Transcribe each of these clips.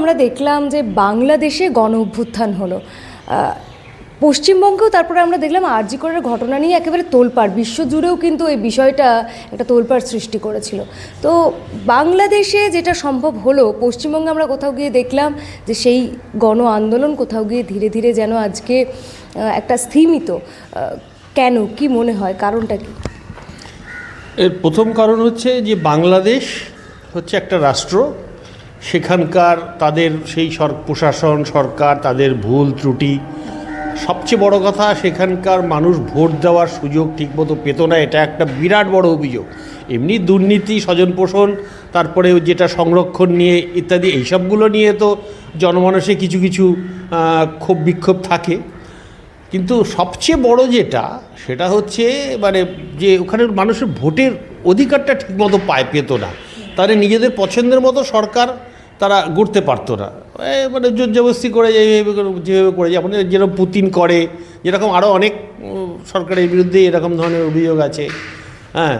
আমরা দেখলাম যে বাংলাদেশে গণ অভ্যুত্থান হলো, পশ্চিমবঙ্গেও তারপরে আমরা দেখলাম আরজি করের ঘটনা নিয়ে একেবারে তোলপাড়, বিশ্বজুড়েও কিন্তু এই বিষয়টা একটা তোলপাড় সৃষ্টি করেছিল। তো বাংলাদেশে যেটা সম্ভব হলো, পশ্চিমবঙ্গে আমরা কোথাও গিয়ে দেখলাম যে সেই গণ আন্দোলন কোথাও গিয়ে ধীরে ধীরে যেন আজকে একটা স্থিমিত। কেন, কি মনে হয়, কারণটা কি? এর প্রথম কারণ হচ্ছে যে বাংলাদেশ হচ্ছে একটা রাষ্ট্র, সেখানকার তাদের সেই প্রশাসন সরকার তাদের ভুল ত্রুটি, সবচেয়ে বড় কথা সেখানকার মানুষ ভোট দেওয়ার সুযোগ ঠিকমতো পেত না, এটা একটা বিরাট বড় অভিযোগ। এমনি দুর্নীতি, স্বজনপোষণ, তারপরে যেটা সংরক্ষণ নিয়ে ইত্যাদি, এইসবগুলো নিয়ে তো জনমানসে কিছু কিছু ক্ষোভ বিক্ষোভ থাকে, কিন্তু সবচেয়ে বড় যেটা সেটা হচ্ছে মানে যে ওখানের মানুষের ভোটের অধিকারটা ঠিকমতো পেত না, তারা নিজেদের পছন্দের মতো সরকার তারা গড়তে পারতো না, মানে জোরজবস্তি করে যেভাবে করে, যেমন যেরকম পুতিন করে, যেরকম আরও অনেক সরকারের বিরুদ্ধে এরকম ধরনের অভিযোগ আছে। হ্যাঁ,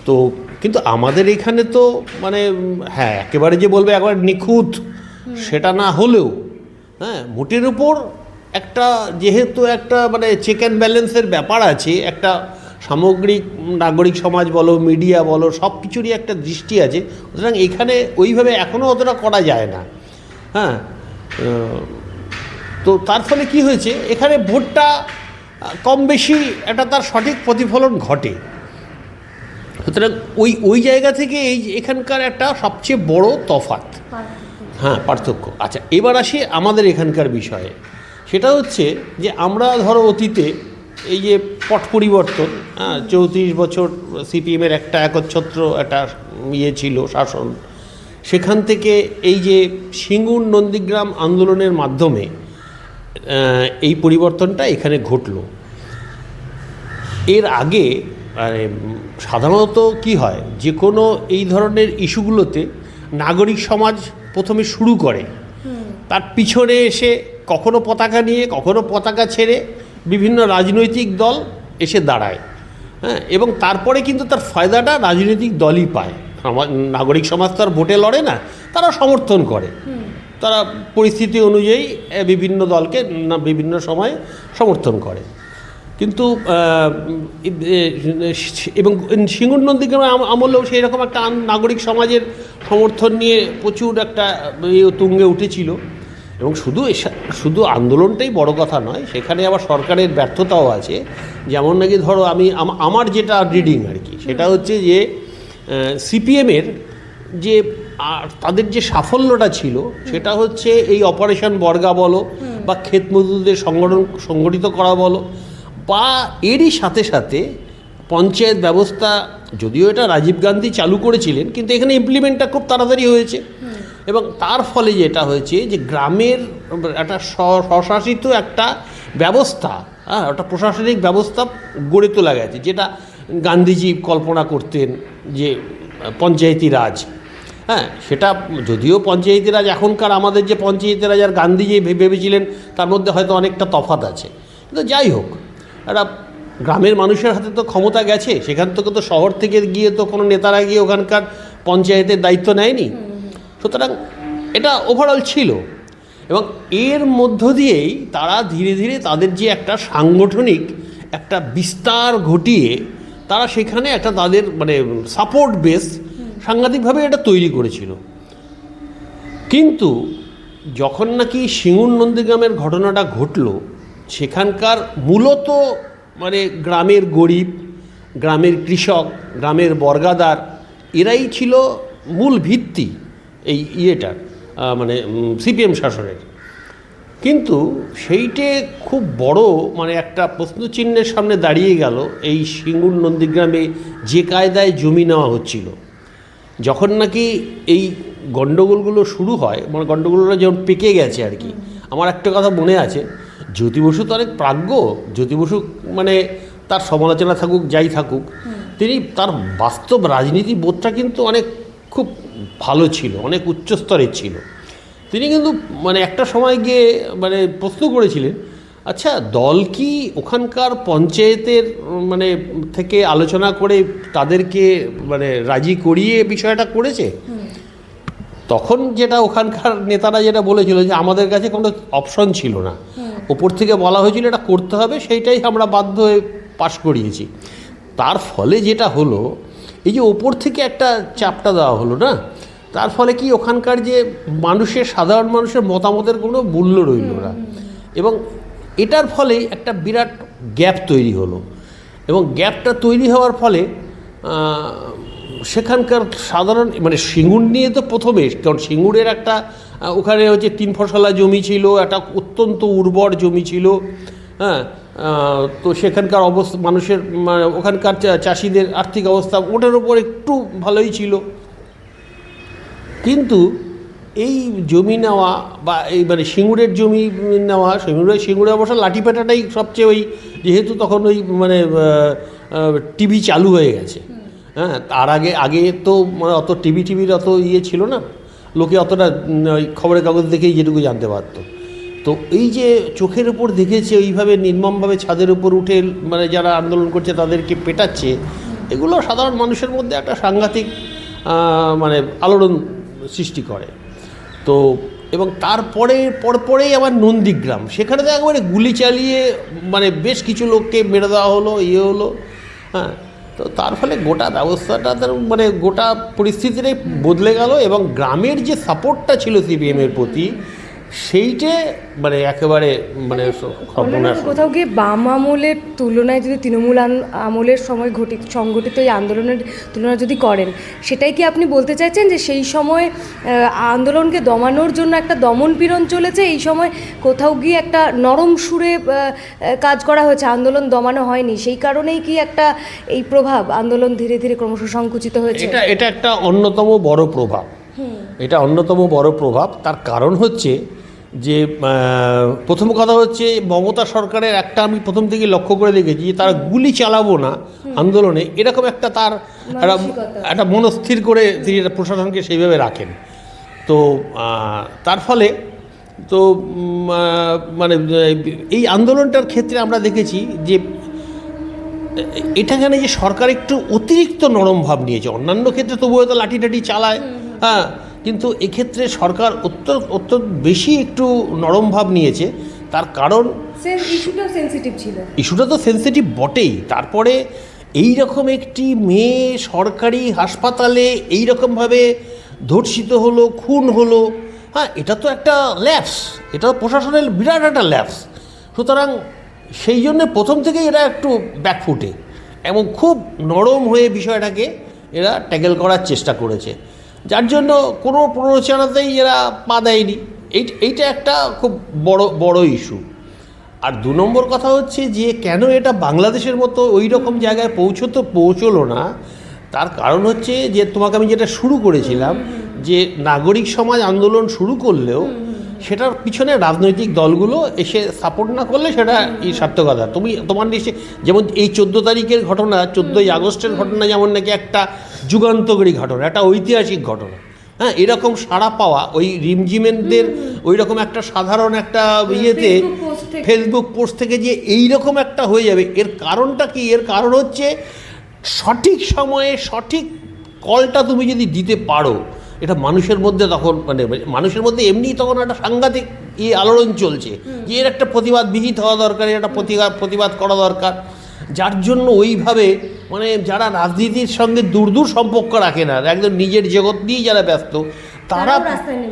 তো কিন্তু আমাদের এখানে তো মানে হ্যাঁ একেবারে যে বলবে একবার নিখুঁত সেটা না হলেও, হ্যাঁ ভোটের উপর একটা যেহেতু একটা মানে চেক অ্যান্ড ব্যালেন্সের ব্যাপার আছে, একটা সামগ্রিক নাগরিক সমাজ বলো, মিডিয়া বলো, সব কিছুরই একটা দৃষ্টি আছে, সুতরাং এখানে ওইভাবে এখনও অতটা করা যায় না। হ্যাঁ, তো তার ফলে কি হয়েছে, এখানে ভোটটা কম বেশি একটা তার সঠিক প্রতিফলন ঘটে। সুতরাং ওই জায়গা থেকে এখানকার একটা সবচেয়ে বড় তফাৎ, হ্যাঁ পার্থক্য। আচ্ছা, এবার আসি আমাদের এখানকার বিষয়ে। সেটা হচ্ছে যে আমরা ধরো অতীতে এই যে পট পরিবর্তন, 34 বছর সিপিএমের একটা একচ্ছত্র একটা ছিল শাসন, সেখান থেকে এই যে সিঙ্গুর নন্দীগ্রাম আন্দোলনের মাধ্যমে এই পরিবর্তনটা এখানে ঘটল। এর আগে সাধারণত কি হয়, যে কোনো এই ধরনের ইস্যুগুলোতে নাগরিক সমাজ প্রথমে শুরু করে, তার পিছনে এসে কখনো পতাকা নিয়ে কখনো পতাকা ছেড়ে বিভিন্ন রাজনৈতিক দল এসে দাঁড়ায়। হ্যাঁ, এবং তারপরে কিন্তু তার ফায়দাটা রাজনৈতিক দলই পায়। নাগরিক সমাজ তার ভোটে লড়ে না, তারা সমর্থন করে, তারা পরিস্থিতি অনুযায়ী বিভিন্ন দলকে বিভিন্ন সময়ে সমর্থন করে। কিন্তু এবং সিঙ্গুর নন্দীগ্রাম আমলেও সেই রকম একটা নাগরিক সমাজের সমর্থন নিয়ে প্রচুর একটা তুঙ্গে উঠেছিল। এবং শুধু আন্দোলনটাই বড় কথা নয়, সেখানে আবার সরকারের ব্যর্থতাও আছে। যেমন নাকি ধরো আমার যেটা রিডিং আর কি, সেটা হচ্ছে যে সিপিএমের যে তাদের যে সাফল্যটা ছিল সেটা হচ্ছে এই অপারেশন বর্গা বলো বা ক্ষেত মজদুরদের সংগঠিত করা বলো, বা এরই সাথে সাথে পঞ্চায়েত ব্যবস্থা, যদিও এটা রাজীব গান্ধী চালু করেছিলেন, কিন্তু এখানে ইমপ্লিমেন্টটা খুব তাড়াতাড়ি হয়েছে। এবং তার ফলে যেটা হয়েছে যে গ্রামের একটা স্বশাসিত একটা ব্যবস্থা, একটা প্রশাসনিক ব্যবস্থা গড়ে তোলা গেছে, যেটা গান্ধীজি কল্পনা করতেন যে পঞ্চায়েতি রাজ। হ্যাঁ, সেটা যদিও পঞ্চায়েতি রাজ এখনকার আমাদের যে পঞ্চায়েতি রাজ আর গান্ধীজি ভেবেছিলেন তার মধ্যে হয়তো অনেকটা তফাৎ আছে, কিন্তু যাই হোক, একটা গ্রামের মানুষের হাতে তো ক্ষমতা গেছে, সেখান থেকে তো শহর থেকে গিয়ে তো কোনো নেতারা গিয়ে ওখানকার পঞ্চায়েতের দায়িত্ব নেয়নি। সুতরাং এটা ওভারঅল ছিল, এবং এর মধ্য দিয়েই তারা ধীরে ধীরে তাদের যে একটা সাংগঠনিক একটা বিস্তার ঘটিয়ে তারা সেখানে একটা তাদের মানে সাপোর্ট বেস সাংঘাতিকভাবে এটা তৈরি করেছিল। কিন্তু যখন নাকি সিঙ্গুর নন্দীগ্রামের ঘটনাটা ঘটল, সেখানকার মূলত মানে গ্রামের গরিব, গ্রামের কৃষক, গ্রামের বর্গাদার, এরাই ছিল মূল ভিত্তি এই ইয়েটার মানে সিপিএম শাসনের। কিন্তু সেইটে খুব বড় মানে একটা প্রশ্নচিহ্নের সামনে দাঁড়িয়ে গেল এই সিঙ্গুর নন্দীগ্রামে যে কায়দায় জমি নেওয়া হচ্ছিল। যখন নাকি এই গণ্ডগোলগুলো শুরু হয়, মানে গণ্ডগোলগুলো যেমন পেকে গেছে আর কি। আমার একটা কথা মনে আছে, জ্যোতি বসু তো অনেক প্রাজ্ঞ, জ্যোতি বসু মানে তার সমালোচনা থাকুক যাই থাকুক, তিনি তার বাস্তব রাজনীতি বোধটা কিন্তু অনেক খুব ভালো ছিল, অনেক উচ্চস্তরের ছিল। তিনি কিন্তু মানে একটা সময় গিয়ে মানে প্রশ্ন করেছিলেন, আচ্ছা দল কি ওখানকার পঞ্চায়েতের মানে থেকে আলোচনা করে তাদেরকে মানে রাজি করিয়ে বিষয়টা করেছে? তখন যেটা ওখানকার নেতারা যেটা বলেছিল যে আমাদের কাছে কোনো অপশন ছিল না, ওপর থেকে বলা হয়েছিল এটা করতে হবে, সেইটাই আমরা বাধ্য হয়ে পাশ করিয়েছি। তার ফলে যেটা হলো, এই যে ওপর থেকে একটা চাপটা দেওয়া হলো না, তার ফলে কি ওখানকার যে মানুষের, সাধারণ মানুষের মতামতের কোনো মূল্য রইল না, এবং এটার ফলে একটা বিরাট গ্যাপ তৈরি হলো। এবং গ্যাপটা তৈরি হওয়ার ফলে সেখানকার সাধারণ, মানে সিঙ্গুর নিয়ে তো প্রথমে, কারণ সিঙ্গুরের একটা ওখানে হচ্ছে 3 ফসলা জমি ছিল, একটা অত্যন্ত উর্বর জমি ছিল, হ্যাঁ। তো সেখানকার অবস্থা, মানুষের মানে ওখানকার চাষিদের আর্থিক অবস্থা ওটার ওপর একটু ভালোই ছিল। কিন্তু এই জমি নেওয়া বা এই মানে সিঙ্গুরের জমি নেওয়া, সিঙ্গুরে অবশ্য লাঠিপেটাটাই সবচেয়ে, ওই যেহেতু তখন ওই মানে টিভি চালু হয়ে গেছে, হ্যাঁ। তার আগে তো মানে অত টিভির অত ইয়ে ছিল না, লোকে অতটা ওই খবরের কাগজ দেখেই যেটুকু জানতে পারতো। তো এই যে চোখের উপর দেখেছে ওইভাবে নির্মমভাবে ছাদের উপর উঠে মানে যারা আন্দোলন করছে তাদেরকে পেটাচ্ছে, এগুলো সাধারণ মানুষের মধ্যে একটা সাংঘাতিক মানে আলোড়ন সৃষ্টি করে। তো এবং পরেই আবার নন্দীগ্রাম, সেখানে তো একবারে গুলি চালিয়ে মানে বেশ কিছু লোককে মেরে দেওয়া হলো, হলো, হ্যাঁ। তো তার ফলে গোটা ব্যবস্থাটা, মানে গোটা পরিস্থিতিটাই বদলে গেল, এবং গ্রামের যে সাপোর্টটা ছিল সিপিএমের প্রতি, সেইটে মানে একেবারে মানে কোথাও গিয়ে বাম আমলের তুলনায় যদি তৃণমূল আমলের সময় সংগঠিত এই আন্দোলনের তুলনা যদি করেন, সেটাই কি আপনি বলতে চাইছেন যে সেই সময় আন্দোলনকে দমানোর জন্য একটা দমন পীড়ন চলেছে, এই সময় কোথাও গিয়ে একটা নরম সুরে কাজ করা হয়েছে, আন্দোলন দমানো হয়নি, সেই কারণেই কি একটা এই প্রভাব, আন্দোলন ধীরে ধীরে ক্রমশ সংকুচিত হয়েছে? এটা একটা অন্যতম বড় প্রভাব, এটা অন্যতম বড় প্রভাব। তার কারণ হচ্ছে যে প্রথম কথা হচ্ছে মমতা সরকারের একটা, আমি প্রথম থেকে লক্ষ্য করে দেখেছি যে তারা গুলি চালাবো না আন্দোলনে, এরকম একটা তার একটা মনস্থির করে তিনি প্রশাসনকে সেইভাবে রাখেন। তো তার ফলে তো মানে এই আন্দোলনটার ক্ষেত্রে আমরা দেখেছি যে এটাখানে যে সরকার একটু অতিরিক্ত নরম ভাব নিয়েছে, অন্যান্য ক্ষেত্রে তবুও তো লাঠি চালায়, হ্যাঁ, কিন্তু এক্ষেত্রে সরকার অত্যন্ত বেশি একটু নরম ভাব নিয়েছে। তার কারণ ইস্যুটা তো সেন্সিটিভ বটেই। তারপরে এই রকম একটি মেয়ে সরকারি হাসপাতালে এই রকমভাবে ধর্ষিত হলো, খুন হলো, হ্যাঁ, এটা তো একটা ল্যাপস, এটা প্রশাসনের বিরাট একটা ল্যাপস। সুতরাং সেই জন্য প্রথম থেকেই এরা একটু ব্যাকফুটে এবং খুব নরম হয়ে বিষয়টাকে এরা ট্যাকেল করার চেষ্টা করেছে, যার জন্য কোনো প্ররোচনাতেই এরা পা দেয়নি। এইটা একটা খুব বড় ইস্যু। আর 2 নম্বর কথা হচ্ছে যে কেন এটা বাংলাদেশের মতো ওই রকম জায়গায় পৌঁছলো না, তার কারণ হচ্ছে যে তোমাকে আমি যেটা শুরু করেছিলাম, যে নাগরিক সমাজ আন্দোলন শুরু করলেও সেটার পিছনে রাজনৈতিক দলগুলো এসে সাপোর্ট না করলে সেটা সার্থকতা। তোমার নিশ্চয়, যেমন এই 14 তারিখের ঘটনা, 14ই আগস্টের ঘটনা যেমন নাকি একটা যুগান্তকারী ঘটনা, একটা ঐতিহাসিক ঘটনা, হ্যাঁ, এরকম সাড়া পাওয়া ওই রিমজিমেনদের ওই রকম একটা সাধারণ একটা ইয়েতে ফেসবুক পোস্ট থেকে যে এইরকম একটা হয়ে যাবে, এর কারণটা কি? এর কারণ হচ্ছে সঠিক সময়ে সঠিক কলটা তুমি যদি দিতে পারো, এটা মানুষের মধ্যে তখন মানে মানুষের মধ্যে এমনি তখন একটা সাংঘাতিক আলোড়ন চলছে যে এর একটা প্রতিবাদ বিহিত হওয়া দরকার, এর একটা প্রতিবাদ করা দরকার। যার জন্য ওইভাবে মানে যারা রাজনীতির সঙ্গে দূর সম্পর্ক রাখে না, একদম নিজের জগৎ নিয়েই যারা ব্যস্ত,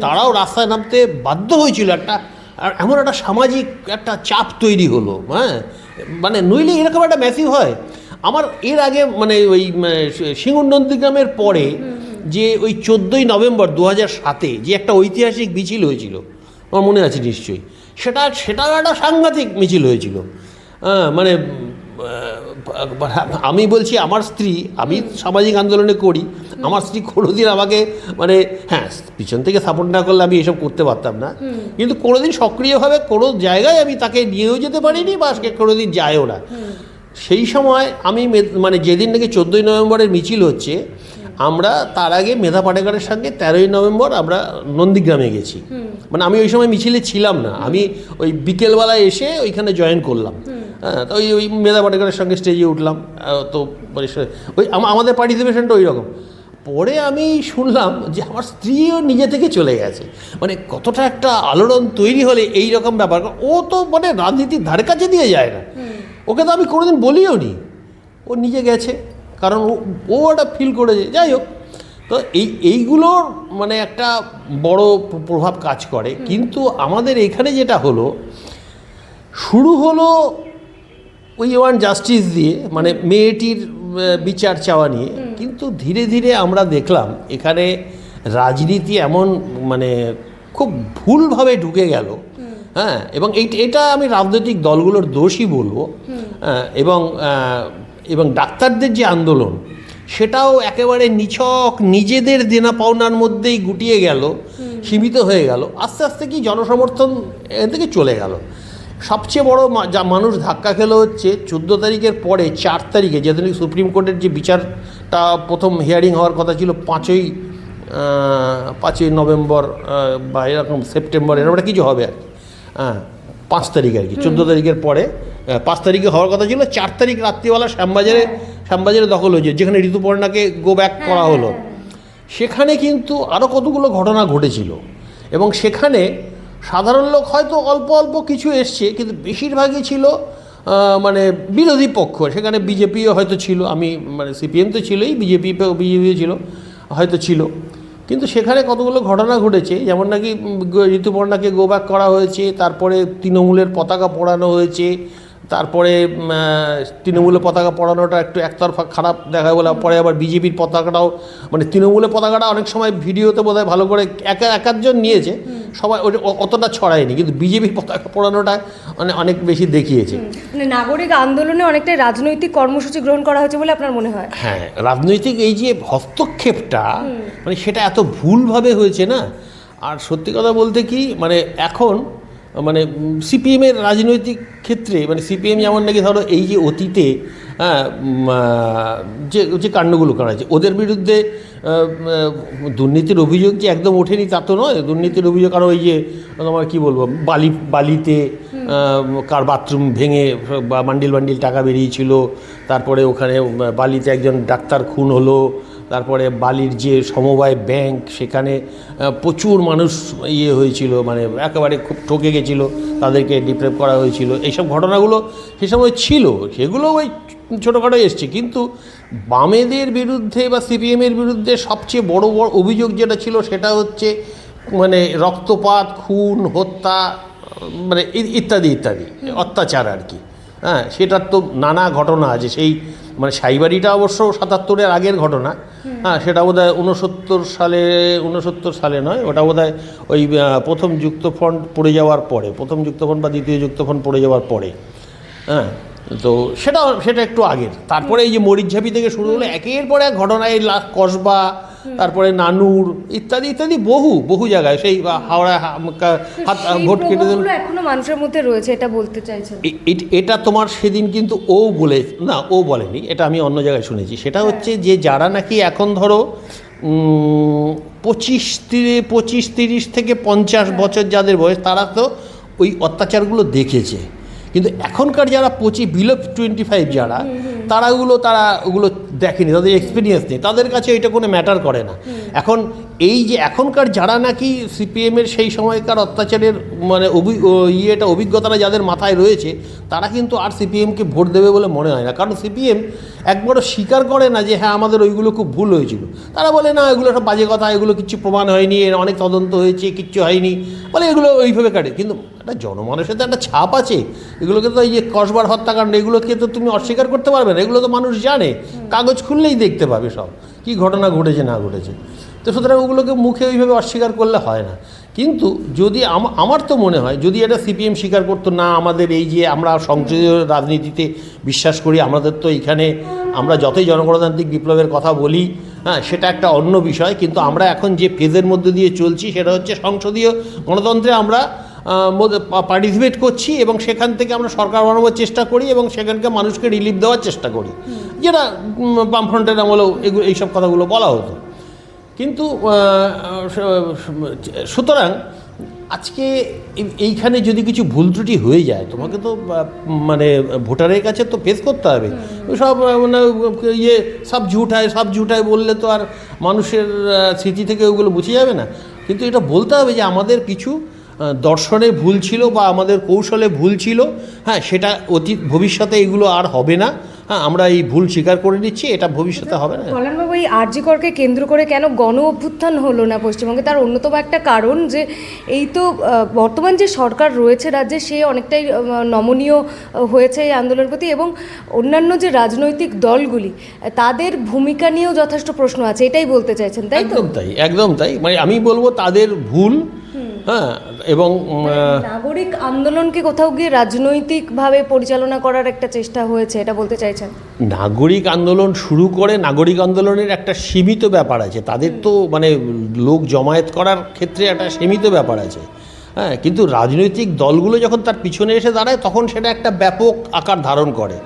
তারাও রাস্তায় নামতে বাধ্য হয়েছিল। এমন একটা সামাজিক একটা চাপ তৈরি হলো, হ্যাঁ, মানে নইলে এরকম একটা ম্যাসিভ হয়। আমার এর আগে মানে ওই সিঙ্গুর নন্দীগ্রামের পরে যে ওই 14ই নভেম্বর 2007-এ যে একটা ঐতিহাসিক মিছিল হয়েছিল, আমার মনে আছে নিশ্চয়ই, সেটাও একটা সাংঘাতিক মিছিল হয়েছিল। মানে আমি বলছি, আমার স্ত্রী, আমি সামাজিক আন্দোলনে করি, আমার স্ত্রী কোনোদিন আমাকে মানে হ্যাঁ পিছন থেকে সাপোর্ট না করলে আমি এসব করতে পারতাম না, কিন্তু কোনোদিন সক্রিয়ভাবে কোনো জায়গায় আমি তাকে নিয়েও যেতে পারিনি বা আজকে কোনোদিন যায়ও না। সেই সময় আমি মানে যেদিন নাকি 14ই নভেম্বরের মিছিল হচ্ছে, আমরা তার আগে মেধা পাটেকারের সঙ্গে 13ই নভেম্বর আমরা নন্দীগ্রামে গেছি। মানে আমি ওই সময় মিছিলে ছিলাম না, আমি ওই বিকেলবেলায় এসে ওইখানে জয়েন করলাম। হ্যাঁ, তো ওই মেধা পাটেকারের সঙ্গে স্টেজে উঠলাম। তো ওই আমাদের পার্টিসিপেশনটা ওই রকম। পরে আমি শুনলাম যে আমার স্ত্রীও নিজে থেকে চলে গেছে। মানে কতটা একটা আলোড়ন তৈরি হলে এই রকম ব্যাপার। ও তো মানে রাজনীতির ধারে কাছে দিয়ে যায় না, ওকে তো আমি কোনোদিন বলিও নি, ও নিজে গেছে, কারণ ও একটা ফিল করেছে। যাই হোক, তো এইগুলোর মানে একটা বড় প্রভাব কাজ করে। কিন্তু আমাদের এখানে যেটা হলো, শুরু হলো ওই ওয়ান জাস্টিস দিয়ে, মানে মেয়েটির বিচার চাওয়া নিয়ে। কিন্তু ধীরে ধীরে আমরা দেখলাম এখানে রাজনীতি এমন মানে খুব ভুলভাবে ঢুকে গেল। হ্যাঁ, এবং এটা আমি রাজনৈতিক দলগুলোর দোষই বলবো। এবং ডাক্তারদের যে আন্দোলন, সেটাও একেবারে নিছক নিজেদের দেনা পাওনার মধ্যেই গুটিয়ে গেল, সীমিত হয়ে গেল। আস্তে আস্তে কি জনসমর্থন এখান থেকে চলে গেল। সবচেয়ে বড় যা মানুষ ধাক্কা খেলো হচ্ছে 14 তারিখের পরে 4 তারিখে, যেদিন সুপ্রিম কোর্টের যে বিচারটা প্রথম হিয়ারিং হওয়ার কথা ছিল 5ই নভেম্বর বা এরকম সেপ্টেম্বর, এরকম কিছু হবে আর কি। 5 তারিখ আর কি, 14 তারিখের পরে 5 তারিখে হওয়ার কথা ছিল। 4 তারিখ রাত্রিবেলা শ্যামবাজারে দখল হয়েছে, যেখানে ঋতুপর্ণাকে গো ব্যাক করা হলো। সেখানে কিন্তু আরও কতগুলো ঘটনা ঘটেছিল, এবং সেখানে সাধারণ লোক হয়তো অল্প অল্প কিছু এসছে, কিন্তু বেশিরভাগই ছিল মানে বিরোধী পক্ষ। সেখানে বিজেপিও হয়তো ছিল, আমি মানে সিপিএম তো ছিলই, বিজেপিও ছিল, হয়তো ছিল। কিন্তু সেখানে কতগুলো ঘটনা ঘটেছে, যেমন নাকি ঋতুপর্ণাকে গো ব্যাক করা হয়েছে, তারপরে তৃণমূলের পতাকা পোড়ানো হয়েছে, তারপরে তৃণমূলের পতাকা পোড়ানোটা একটু একতরফা খারাপ দেখা বলে, পরে আবার বিজেপির পতাকাটাও, মানে তৃণমূলের পতাকাটা অনেক সময় ভিডিওতে বোধহয় ভালো করে একজন নিয়েছে, সবাই অতটা ছড়ায়নি, কিন্তু বিজেপির পতাকা পোড়ানোটা মানে অনেক বেশি দেখিয়েছে। মানে নাগরিক আন্দোলনে অনেকটাই রাজনৈতিক কর্মসূচি গ্রহণ করা হয়েছে বলে আপনার মনে হয়? হ্যাঁ, রাজনৈতিক এই যে হস্তক্ষেপটা, মানে সেটা এত ভুলভাবে হয়েছে না। আর সত্যি কথা বলতে কি, মানে এখন মানে সিপিএমের রাজনৈতিক ক্ষেত্রে, মানে সিপিএম যেমন নাকি ধরো এই যে অতীতে যে কাণ্ডগুলো করা হয়েছে, ওদের বিরুদ্ধে দুর্নীতির অভিযোগ যে একদম ওঠেনি তা তো নয়। দুর্নীতির অভিযোগ, কারণ ওই যে তোমার কী বলবো, বালিতে কার বাথরুম ভেঙে বা বান্ডিল টাকা বেরিয়েছিল, তারপরে ওখানে বালিতে একজন ডাক্তার খুন হলো, তারপরে বালির যে সমবায় ব্যাংক, সেখানে প্রচুর মানুষ হয়েছিল, মানে একেবারে খুব ঠকে গেছিল, তাদেরকে ডিপ্রেভ করা হয়েছিল। এইসব ঘটনাগুলো সে সময় ছিল, সেগুলো ওই ছোটোখাটো এসছে। কিন্তু বামেদের বিরুদ্ধে বা সিপিএমের বিরুদ্ধে সবচেয়ে বড় অভিযোগ যেটা ছিল, সেটা হচ্ছে মানে রক্তপাত, খুন, হত্যা, মানে ইত্যাদি ইত্যাদি অত্যাচার আর কি। হ্যাঁ, সেটার তো নানা ঘটনা আছে। সেই মানে সাইবাড়িটা অবশ্য 77-এর আগের ঘটনা। হ্যাঁ, সেটা বোধহয় 69 সালে নয়, ওটা বোধহয় ওই প্রথম যুক্তফ্রন্ট পড়ে যাওয়ার পরে, প্রথম যুক্তফ্রন্ট বা দ্বিতীয় যুক্তফ্রন্ট পড়ে যাওয়ার পরে। হ্যাঁ, তো সেটা একটু আগের। তারপরে এই যে মরিচঝাপি থেকে শুরু হলো একের পর এক ঘটনা, এই কসবা, তারপরে নানুর, ইত্যাদি ইত্যাদি বহু জায়গায়, সেই হাওড়া ভোট কেটে দিল, এখনো মানুষের মধ্যে রয়েছে, এটা বলতে চাইছেন? এটা তোমার সেদিন কিন্তু ও বলেনি, এটা আমি অন্য জায়গায় শুনেছি। সেটা হচ্ছে যে যারা নাকি এখন ধরো 25-30 থেকে 50 বছর যাদের বয়স, তারা তো ওই অত্যাচারগুলো দেখেছে। কিন্তু এখনকার যারা বিলো 25 যারা, তারা ওগুলো দেখেনি, তাদের এক্সপিরিয়েন্স নেই, তাদের কাছে এটা কোনো ম্যাটার করে না। এখন এই যে এখনকার যারা নাকি সিপিএমের সেই সময়কার অত্যাচারের মানে অভিজ্ঞতাটা যাদের মাথায় রয়েছে, তারা কিন্তু আর সিপিএমকে ভোট দেবে বলে মনে হয় না। কারণ সিপিএম একবারও স্বীকার করে না যে হ্যাঁ আমাদের ওইগুলো খুব ভুল হয়েছিল। তারা বলে না, এগুলো সব বাজে কথা, এগুলো কিছু প্রমাণ হয়নি, অনেক তদন্ত হয়েছে, কিচ্ছু হয়নি, বলে এগুলো ওইভাবে কাটে। কিন্তু একটা জনমানুষের তো একটা ছাপ আছে। এগুলোকে তো এই যে কসবার হত্যাকাণ্ড, এগুলোকে তো তুমি অস্বীকার করতে পারবে না, এগুলো তো মানুষ জানে, কাগজ খুললেই দেখতে পাবে সব কী ঘটনা ঘটেছে না ঘটেছে। তো সুতরাং ওগুলোকে মুখে ওইভাবে অস্বীকার করলে হয় না। কিন্তু যদি আমার তো মনে হয়, যদি এটা সিপিএম স্বীকার করতো না, আমাদের এই যে আমরা সংসদীয় রাজনীতিতে বিশ্বাস করি, আমাদের তো এখানে আমরা যতই জনগণতান্ত্রিক বিপ্লবের কথা বলি, হ্যাঁ, সেটা একটা অন্য বিষয়। কিন্তু আমরা এখন যে ফেজের মধ্যে দিয়ে চলছি, সেটা হচ্ছে সংসদীয় গণতন্ত্রে আমরা পার্টিসিপেট করছি, এবং সেখান থেকে আমরা সরকার বানানোর চেষ্টা করি, এবং সেখানকার মানুষকে রিলিফ দেওয়ার চেষ্টা করি, যেটা বামফ্রন্টের আমলেও এইসব কথাগুলো বলা হতো। কিন্তু সুতরাং আজকে এইখানে যদি কিছু ভুল ত্রুটি হয়ে যায় তোমাকে তো মানে ভোটারের কাছে তো ফেস করতে হবে। সব মানে ইয়ে সব ঝুঠায় বললে তো আর মানুষের স্মৃতি থেকে ওগুলো মুছে যাবে না। কিন্তু এটা বলতে হবে যে আমাদের কিছু দর্শনে ভুল ছিল বা আমাদের কৌশলে ভুল ছিল, হ্যাঁ সেটা ভবিষ্যতে এগুলো আর হবে না। হ্যাঁ, আমরা এই ভুল স্বীকার করে নিচ্ছি, এটা ভবিষ্যতে হবে না। কল্যাণবাবু, এই আরজি করকে কেন্দ্র করে কেন গণ অভ্যুত্থান হলো না পশ্চিমবঙ্গে, তার অন্যতম একটা কারণ যে এই তো বর্তমান যে সরকার রয়েছে রাজ্যে, সে অনেকটাই নমনীয় হয়েছে এই আন্দোলনের প্রতি, এবং অন্যান্য যে রাজনৈতিক দলগুলি তাদের ভূমিকা নিয়েও যথেষ্ট প্রশ্ন আছে, এটাই বলতে চাইছেন তাই তো? একদম তাই, মানে আমি বলবো তাদের ভুল। হ্যাঁ, এবং নাগরিক আন্দোলনকে কোথাও গিয়ে রাজনৈতিকভাবে পরিচালনা করার একটা চেষ্টা হয়েছে, এটা বলতে চাইছেন? নাগরিক আন্দোলন শুরু করে নাগরিক আন্দোলনের একটা সীমিত ব্যাপার আছে, তাদের তো মানে লোক জমায়েত করার ক্ষেত্রে একটা সীমিত ব্যাপার আছে। হ্যাঁ, কিন্তু রাজনৈতিক দলগুলো যখন তার পিছনে এসে দাঁড়ায় তখন সেটা একটা ব্যাপক আকার ধারণ করে।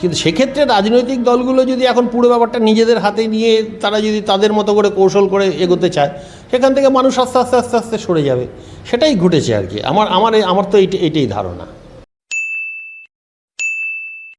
কিন্তু সেক্ষেত্রে রাজনৈতিক দলগুলো যদি এখন পুরো ব্যাপারটা নিজেদের হাতে নিয়ে তারা যদি তাদের মতো করে কৌশল করে এগোতে চায়, সেখান থেকে মানুষ আস্তে আস্তে সরে যাবে। সেটাই ঘটেছে আর কি। আমার তো এইটাই ধারণা।